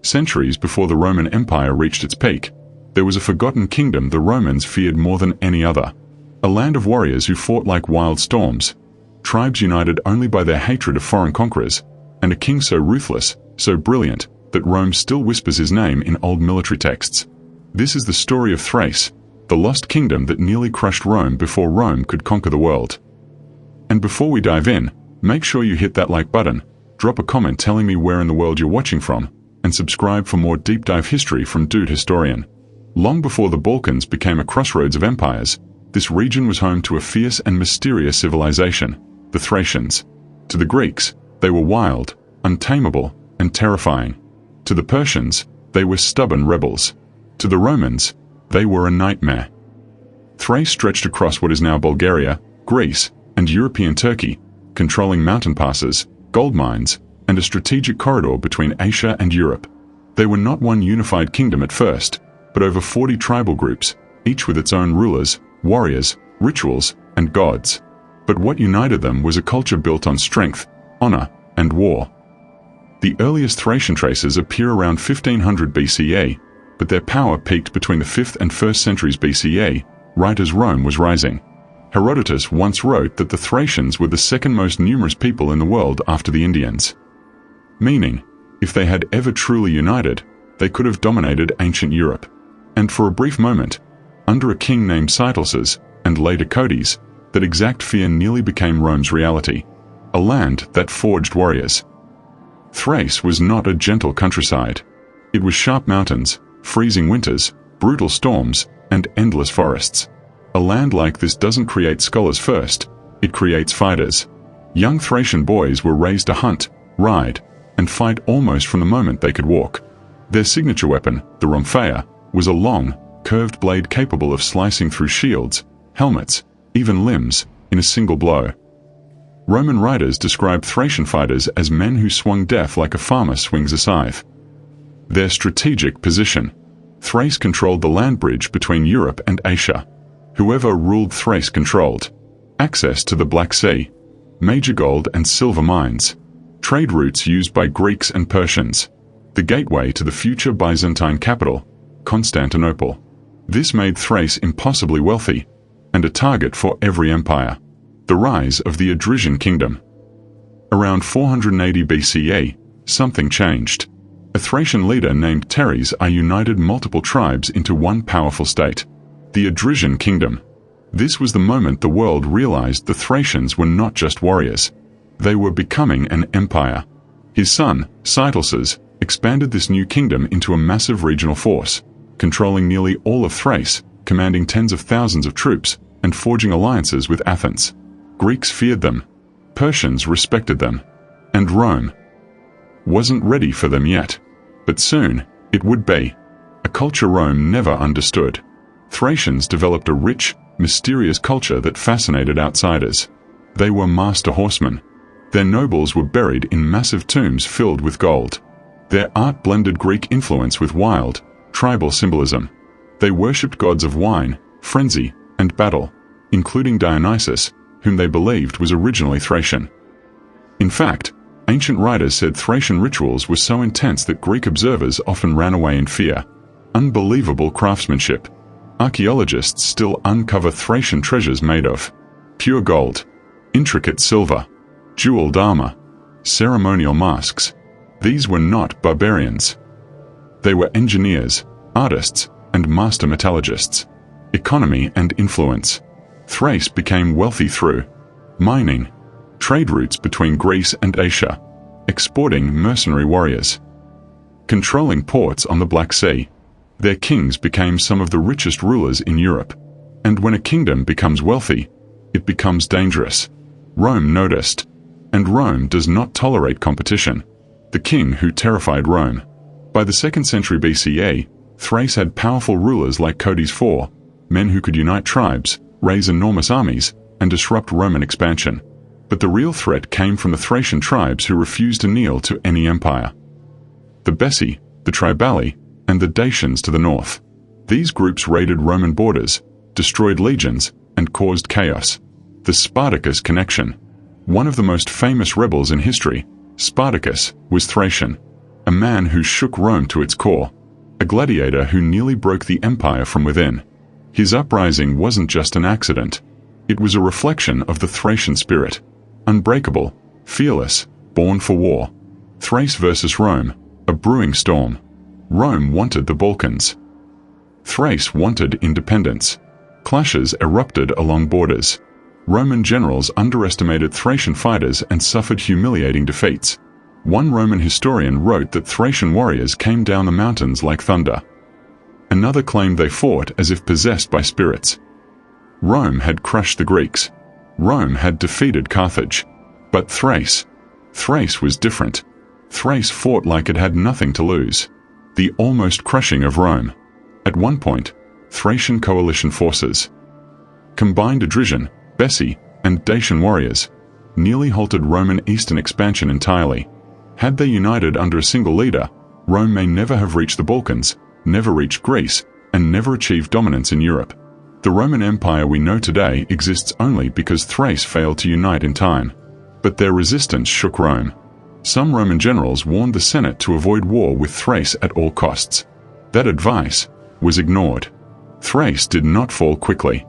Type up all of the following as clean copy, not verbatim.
centuries before the Roman Empire reached its peak, there was a forgotten kingdom the Romans feared more than any other. A land of warriors who fought like wild storms, tribes united only by their hatred of foreign conquerors, and a king so ruthless, so brilliant, that Rome still whispers his name in old military texts. This is the story of Thrace, the lost kingdom that nearly crushed Rome before Rome could conquer the world. And before we dive in, make sure you hit that like button, drop a comment telling me where in the world you're watching from, and subscribe for more deep dive history from Dude Historian. Long before the Balkans became a crossroads of empires, this region was home to a fierce and mysterious civilization, the Thracians. To the Greeks, they were wild, untamable, and terrifying. To the Persians, they were stubborn rebels. To the Romans, they were a nightmare. Thrace stretched across what is now Bulgaria, Greece, and European Turkey, controlling mountain passes, gold mines, and a strategic corridor between Asia and Europe. They were not one unified kingdom at first, but over 40 tribal groups, each with its own rulers, warriors, rituals, and gods. But what united them was a culture built on strength, honor, and war. The earliest Thracian traces appear around 1500 BCE, but their power peaked between the 5th and 1st centuries BCE, right as Rome was rising. Herodotus once wrote that the Thracians were the second most numerous people in the world after the Indians. Meaning, if they had ever truly united, they could have dominated ancient Europe. And for a brief moment, under a king named Spartacus, and later Codes, that exact fear nearly became Rome's reality, a land that forged warriors. Thrace was not a gentle countryside. It was sharp mountains, freezing winters, brutal storms, and endless forests. A land like this doesn't create scholars first, it creates fighters. Young Thracian boys were raised to hunt, ride, and fight almost from the moment they could walk. Their signature weapon, the rhomphaia, was a long, curved blade capable of slicing through shields, helmets, even limbs, in a single blow. Roman writers described Thracian fighters as men who swung death like a farmer swings a scythe. Their strategic position. Thrace controlled the land bridge between Europe and Asia. Whoever ruled Thrace controlled access to the Black Sea, major gold and silver mines, trade routes used by Greeks and Persians, the gateway to the future Byzantine capital, Constantinople. This made Thrace impossibly wealthy, and a target for every empire. The rise of the Odrysian Kingdom. Around 480 BCE, something changed. A Thracian leader named Teres united multiple tribes into one powerful state, the Odrysian Kingdom. This was the moment the world realized the Thracians were not just warriors. They were becoming an empire. His son, Spartacus, expanded this new kingdom into a massive regional force, controlling nearly all of Thrace, commanding tens of thousands of troops, and forging alliances with Athens. Greeks feared them, Persians respected them, and Rome wasn't ready for them yet. But soon, it would be. A culture Rome never understood. Thracians developed a rich, mysterious culture that fascinated outsiders. They were master horsemen. Their nobles were buried in massive tombs filled with gold. Their art blended Greek influence with wild, tribal symbolism. They worshipped gods of wine, frenzy, and battle, including Dionysus, whom they believed was originally Thracian. In fact, ancient writers said Thracian rituals were so intense that Greek observers often ran away in fear. Unbelievable craftsmanship. Archaeologists still uncover Thracian treasures made of pure gold, intricate silver, jeweled armor, ceremonial masks. These were not barbarians. They were engineers, artists, and master metallurgists. Economy and influence. Thrace became wealthy through mining, trade routes between Greece and Asia, exporting mercenary warriors, controlling ports on the Black Sea. Their kings became some of the richest rulers in Europe. And when a kingdom becomes wealthy, it becomes dangerous. Rome noticed. And Rome does not tolerate competition. The king who terrified Rome. By the 2nd century BCE, Thrace had powerful rulers like Codes IV, men who could unite tribes, raise enormous armies, and disrupt Roman expansion. But the real threat came from the Thracian tribes who refused to kneel to any empire. The Bessi, the Triballi, and the Dacians to the north. These groups raided Roman borders, destroyed legions, and caused chaos. The Spartacus connection. One of the most famous rebels in history, Spartacus, was Thracian. a man who shook Rome to its core, a gladiator who nearly broke the empire from within. His uprising wasn't just an accident. It was a reflection of the Thracian spirit. Unbreakable, fearless, born for war. Thrace versus Rome, a brewing storm. Rome wanted the Balkans. Thrace wanted independence. Clashes erupted along borders. Roman generals underestimated Thracian fighters and suffered humiliating defeats. One Roman historian wrote that Thracian warriors came down the mountains like thunder. Another claimed they fought as if possessed by spirits. Rome had crushed the Greeks. Rome had defeated Carthage. But Thrace was different. Thrace fought like it had nothing to lose. The almost crushing of Rome. At one point, Thracian coalition forces, combined Odrysian, Bessi, and Dacian warriors, nearly halted Roman eastern expansion entirely. Had they united under a single leader, Rome may never have reached the Balkans, never reached Greece, and never achieved dominance in Europe. The Roman Empire we know today exists only because Thrace failed to unite in time. But their resistance shook Rome. Some Roman generals warned the Senate to avoid war with Thrace at all costs. That advice was ignored. Thrace did not fall quickly.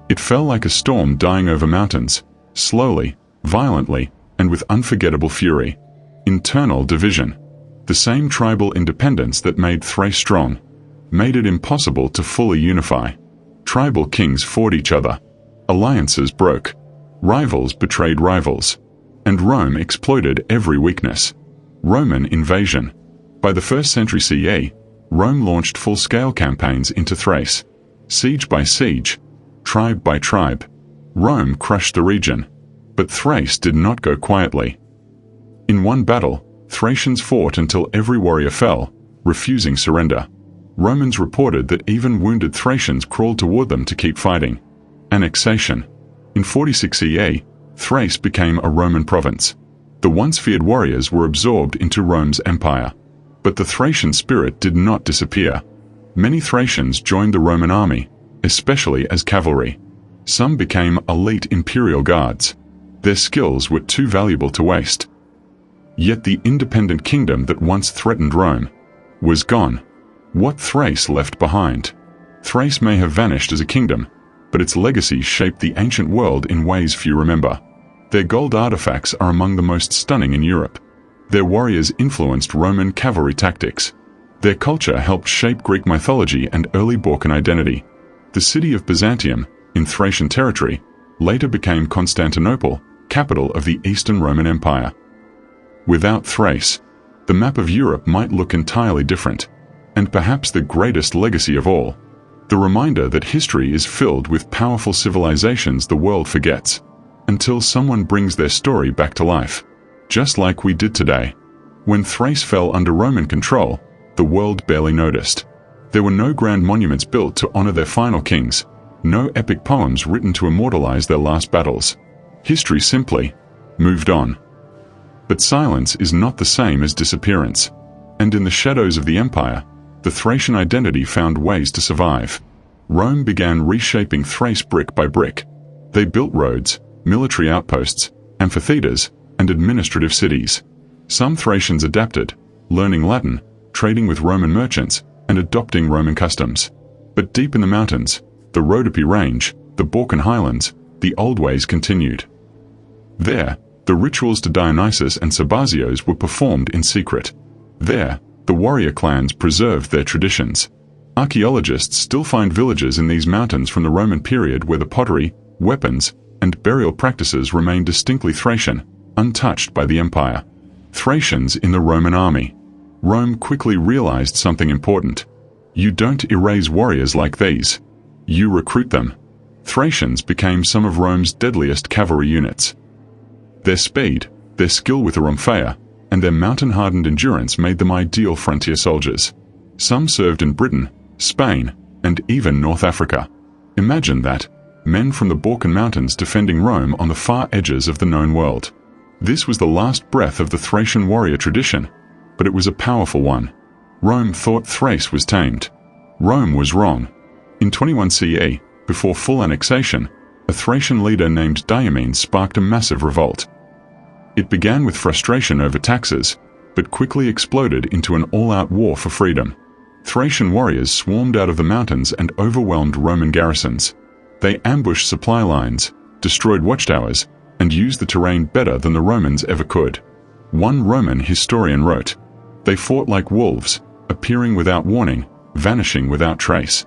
It fell like a storm dying over mountains, slowly, violently, and with unforgettable fury. Internal division. The same tribal independence that made Thrace strong, made it impossible to fully unify. Tribal kings fought each other. Alliances broke. Rivals betrayed rivals. And Rome exploited every weakness. Roman invasion. By the 1st century CE, Rome launched full-scale campaigns into Thrace. Siege by siege, tribe by tribe. Rome crushed the region. But Thrace did not go quietly. In one battle, Thracians fought until every warrior fell, refusing surrender. Romans reported that even wounded Thracians crawled toward them to keep fighting. Annexation. In 46 CE, Thrace became a Roman province. The once feared warriors were absorbed into Rome's empire. But the Thracian spirit did not disappear. Many Thracians joined the Roman army, especially as cavalry. Some became elite imperial guards. Their skills were too valuable to waste. Yet the independent kingdom that once threatened Rome was gone. What Thrace left behind? Thrace may have vanished as a kingdom, but its legacy shaped the ancient world in ways few remember. Their gold artifacts are among the most stunning in Europe. Their warriors influenced Roman cavalry tactics. Their culture helped shape Greek mythology and early Balkan identity. The city of Byzantium, in Thracian territory, later became Constantinople, capital of the Eastern Roman Empire. Without Thrace, the map of Europe might look entirely different. And perhaps the greatest legacy of all, the reminder that history is filled with powerful civilizations the world forgets, until someone brings their story back to life, just like we did today. When Thrace fell under Roman control, the world barely noticed. There were no grand monuments built to honor their final kings, no epic poems written to immortalize their last battles. History simply moved on. But silence is not the same as disappearance. And in the shadows of the empire, the Thracian identity found ways to survive. Rome began reshaping Thrace brick by brick. They built roads, military outposts, amphitheaters, and administrative cities. Some Thracians adapted, learning Latin, trading with Roman merchants, and adopting Roman customs. But deep in the mountains, the Rhodope Range, the Balkan Highlands, the old ways continued. There, the rituals to Dionysus and Sabazios were performed in secret. There, the warrior clans preserved their traditions. Archaeologists still find villages in these mountains from the Roman period where the pottery, weapons, and burial practices remain distinctly Thracian, untouched by the empire. Thracians in the Roman army. Rome quickly realized something important. You don't erase warriors like these. You recruit them. Thracians became some of Rome's deadliest cavalry units. Their speed, their skill with the rhomphaia, and their mountain-hardened endurance made them ideal frontier soldiers. Some served in Britain, Spain, and even North Africa. Imagine that, men from the Balkan Mountains defending Rome on the far edges of the known world. This was the last breath of the Thracian warrior tradition, but it was a powerful one. Rome thought Thrace was tamed. Rome was wrong. In 21 CE, before full annexation, a Thracian leader named Diomedes sparked a massive revolt. It began with frustration over taxes, but quickly exploded into an all-out war for freedom. Thracian warriors swarmed out of the mountains and overwhelmed Roman garrisons. They ambushed supply lines, destroyed watchtowers, and used the terrain better than the Romans ever could. One Roman historian wrote, "They fought like wolves, appearing without warning, vanishing without trace."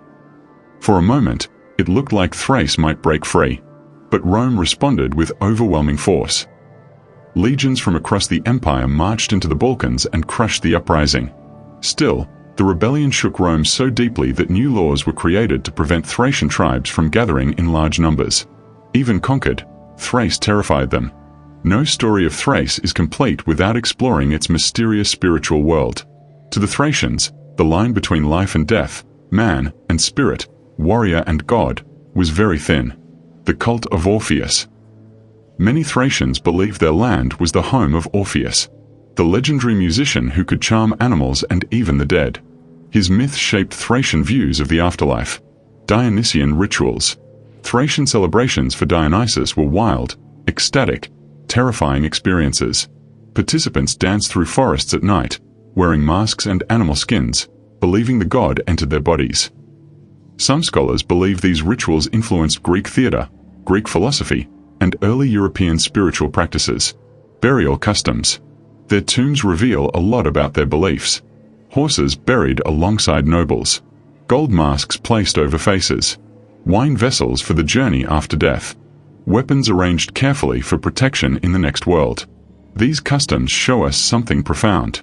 For a moment, it looked like Thrace might break free, but Rome responded with overwhelming force. Legions from across the empire marched into the Balkans and crushed the uprising. Still, the rebellion shook Rome so deeply that new laws were created to prevent Thracian tribes from gathering in large numbers. Even conquered, Thrace terrified them. No story of Thrace is complete without exploring its mysterious spiritual world. To the Thracians, the line between life and death, man and spirit, warrior and god, was very thin. The cult of Orpheus. Many Thracians believed their land was the home of Orpheus, the legendary musician who could charm animals and even the dead. His myth shaped Thracian views of the afterlife. Dionysian rituals. Thracian celebrations for Dionysus were wild, ecstatic, terrifying experiences. Participants danced through forests at night, wearing masks and animal skins, believing the god entered their bodies. Some scholars believe these rituals influenced Greek theater, Greek philosophy, and early European spiritual practices. Burial customs. Their tombs reveal a lot about their beliefs. Horses buried alongside nobles. Gold masks placed over faces. Wine vessels for the journey after death. Weapons arranged carefully for protection in the next world. These customs show us something profound.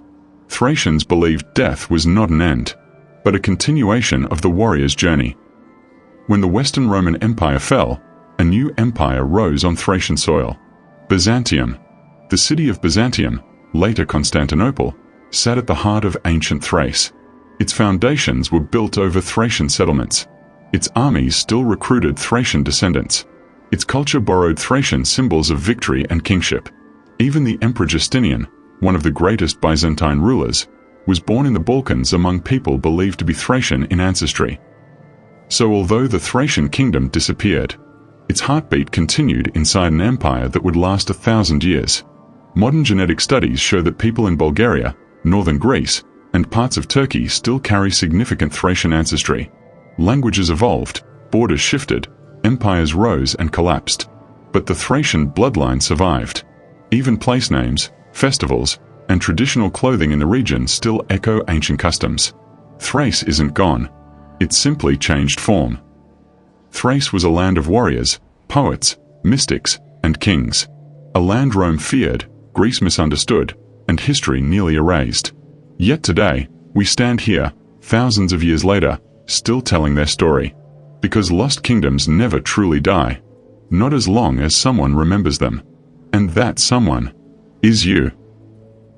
Thracians believed death was not an end, but a continuation of the warrior's journey. When the Western Roman Empire fell, a new empire rose on Thracian soil. Byzantium. The city of Byzantium, later Constantinople, sat at the heart of ancient Thrace. Its foundations were built over Thracian settlements. Its armies still recruited Thracian descendants. Its culture borrowed Thracian symbols of victory and kingship. Even the Emperor Justinian, one of the greatest Byzantine rulers, was born in the Balkans among people believed to be Thracian in ancestry. So although the Thracian kingdom disappeared, its heartbeat continued inside an empire that would last 1,000 years. Modern genetic studies show that people in Bulgaria, northern Greece, and parts of Turkey still carry significant Thracian ancestry. Languages evolved, borders shifted, empires rose and collapsed. But the Thracian bloodline survived. Even place names, festivals, and traditional clothing in the region still echo ancient customs. Thrace isn't gone. It simply changed form. Thrace was a land of warriors, poets, mystics, and kings. A land Rome feared, Greece misunderstood, and history nearly erased. Yet today, we stand here, thousands of years later, still telling their story. Because lost kingdoms never truly die. Not as long as someone remembers them. And that someone is you.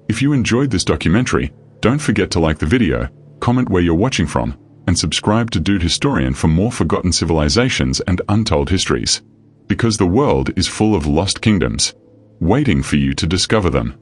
If you enjoyed this documentary, don't forget to like the video, comment where you're watching from, and subscribe to Dude Historian for more forgotten civilizations and untold histories. Because the world is full of lost kingdoms, waiting for you to discover them.